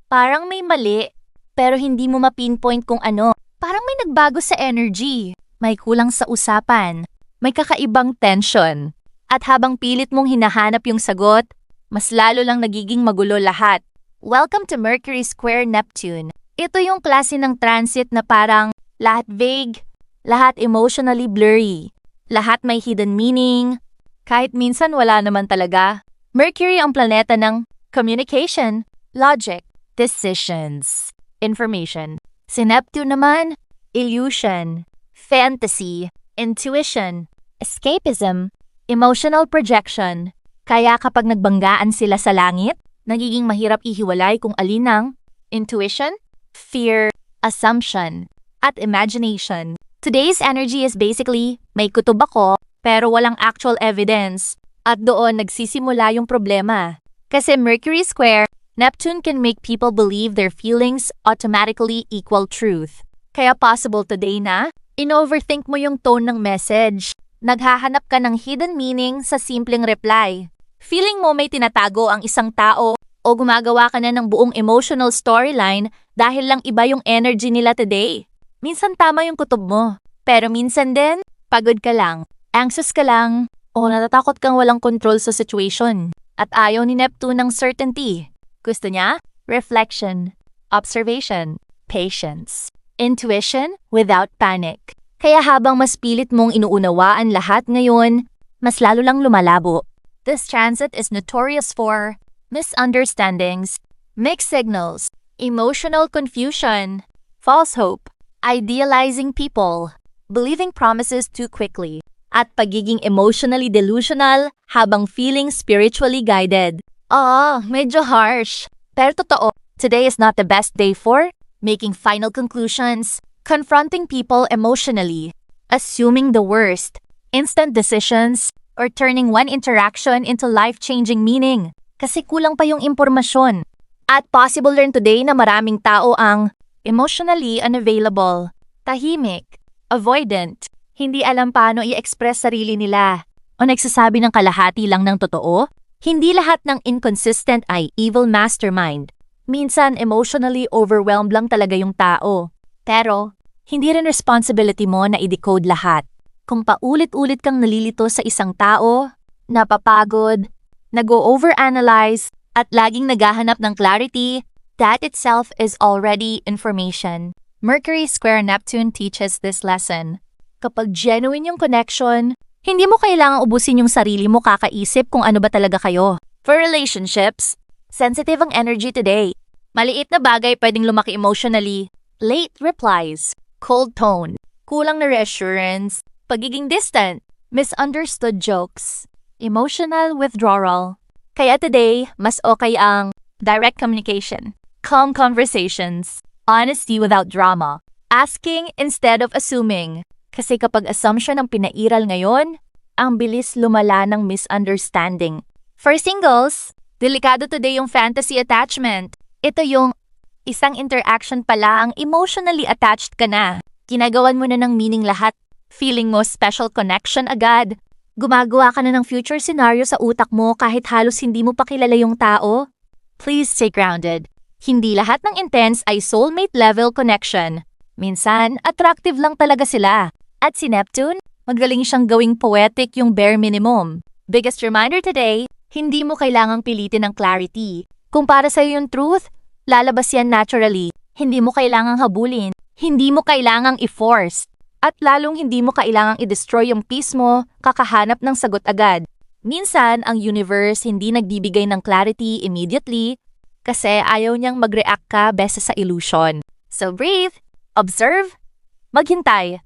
Parang may mali, pero hindi mo ma-pinpoint kung ano. Parang may nagbago sa energy. May kulang sa usapan. May kakaibang tension. At habang pilit mong hinahanap yung sagot, mas lalo lang nagiging magulo lahat. Welcome to Mercury Square Neptune. Ito yung klase ng transit na parang lahat vague, lahat emotionally blurry, lahat may hidden meaning, kahit minsan wala naman talaga. Mercury ang planeta ng communication, logic, decisions, information. Si Neptune naman, illusion, fantasy, intuition, escapism, emotional projection. Kaya kapag nagbanggaan sila sa langit, nagiging mahirap ihiwalay kung alin ang intuition, fear, assumption, at imagination. Today's energy is basically, may kutob ako, pero walang actual evidence. At doon nagsisimula yung problema. Kasi Mercury Square, Neptune can make people believe their feelings automatically equal truth. Kaya possible today na, in-overthink mo yung tone ng message. Naghahanap ka ng hidden meaning sa simpleng reply. Feeling mo may tinatago ang isang tao o gumagawa ka na ng buong emotional storyline dahil lang iba yung energy nila today. Minsan tama yung kutob mo, pero minsan din, pagod ka lang, anxious ka lang, o natatakot kang walang control sa situation. At ayaw ni Neptune ng certainty. Gusto niya? Reflection, observation, patience, intuition without panic. Kaya habang mas pilit mong inuunawaan lahat ngayon, mas lalo lang lumalabo. This transit is notorious for misunderstandings, mixed signals, emotional confusion, false hope, idealizing people, believing promises too quickly, at pagiging emotionally delusional habang feeling spiritually guided. Medyo harsh. Pero totoo, today is not the best day for making final conclusions, confronting people emotionally, assuming the worst, instant decisions, or turning one interaction into life-changing meaning. Kasi kulang pa yung impormasyon. At possible learn today na maraming tao ang emotionally unavailable, tahimik, avoidant, hindi alam paano i-express sarili nila, o nagsasabi ng kalahati lang ng totoo. Hindi lahat ng inconsistent ay evil mastermind. Minsan emotionally overwhelmed lang talaga yung tao. Pero, hindi rin responsibility mo na i-decode lahat. Kung paulit-ulit kang nalilito sa isang tao, napapagod, nag-o-overanalyze, at laging naghahanap ng clarity, that itself is already information. Mercury Square Neptune teaches this lesson. Kapag genuine yung connection, hindi mo kailangang ubusin yung sarili mo kakaisip kung ano ba talaga kayo. For relationships, sensitive ang energy today. Maliit na bagay pwedeng lumaki emotionally. Late replies, cold tone, kulang na reassurance, pagiging distant, misunderstood jokes, emotional withdrawal. Kaya today, mas okay ang direct communication, calm conversations, honesty without drama, asking instead of assuming. Kasi kapag assumption ang pinairal ngayon, ang bilis lumala ng misunderstanding. For singles, delikado today yung fantasy attachment. Ito yung isang interaction pala ang emotionally attached ka na. Ginagawan mo na ng meaning lahat. Feeling mo special connection agad. Gumagawa ka na ng future scenario sa utak mo kahit halos hindi mo pa kilala yung tao. Please stay grounded. Hindi lahat ng intense ay soulmate level connection. Minsan, attractive lang talaga sila. At si Neptune, magaling siyang gawing poetic yung bare minimum. Biggest reminder today, hindi mo kailangang pilitin ng clarity. Kung para sa'yo yung truth, lalabas yan naturally. Hindi mo kailangang habulin. Hindi mo kailangang i-force. At lalong hindi mo kailangang i-destroy yung peace mo, kakahanap ng sagot agad. Minsan, ang universe hindi nagbibigay ng clarity immediately kasi ayaw niyang mag-react ka besa sa illusion. So breathe, observe, maghintay.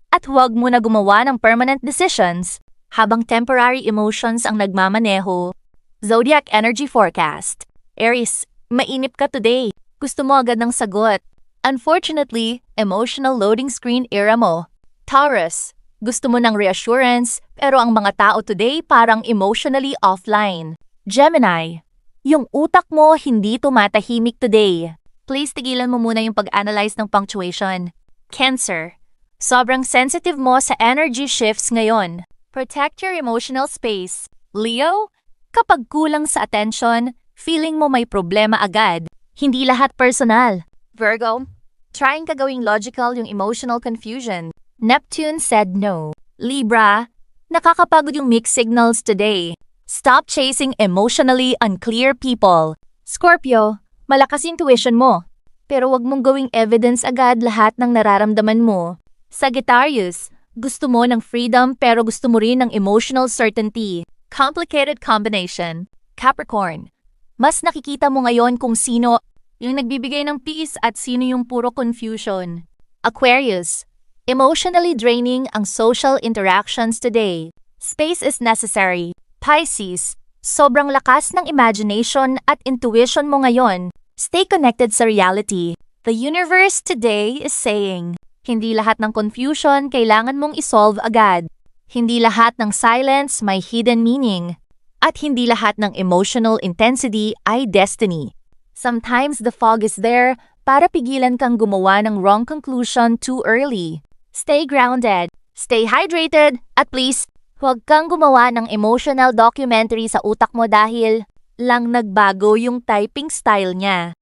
At huwag mo na gumawa ng permanent decisions habang temporary emotions ang nagmamaneho. Zodiac Energy Forecast. Aries, mainip ka today. Gusto mo agad ng sagot. Unfortunately, emotional loading screen era mo. Taurus, gusto mo ng reassurance pero ang mga tao today parang emotionally offline. Gemini, yung utak mo hindi tumatahimik today. Please tigilan mo muna yung pag-analyze ng punctuation. Cancer, sobrang sensitive mo sa energy shifts ngayon. Protect your emotional space. Leo, kapag kulang sa attention, feeling mo may problema agad. Hindi lahat personal. Virgo, trying ka gawing logical yung emotional confusion. Neptune said no. Libra, nakakapagod yung mixed signals today. Stop chasing emotionally unclear people. Scorpio, malakas intuition mo. Pero wag mong gawing evidence agad lahat ng nararamdaman mo. Sagittarius, gusto mo ng freedom pero gusto mo rin ng emotional certainty. Complicated combination. Capricorn, mas nakikita mo ngayon kung sino yung nagbibigay ng peace at sino yung puro confusion. Aquarius, emotionally draining ang social interactions today. Space is necessary. Pisces, sobrang lakas ng imagination at intuition mo ngayon. Stay connected sa reality. The universe today is saying, hindi lahat ng confusion kailangan mong isolve agad. Hindi lahat ng silence may hidden meaning. At hindi lahat ng emotional intensity ay destiny. Sometimes the fog is there para pigilan kang gumawa ng wrong conclusion too early. Stay grounded, stay hydrated, at please, huwag kang gumawa ng emotional documentary sa utak mo dahil lang nagbago yung typing style niya.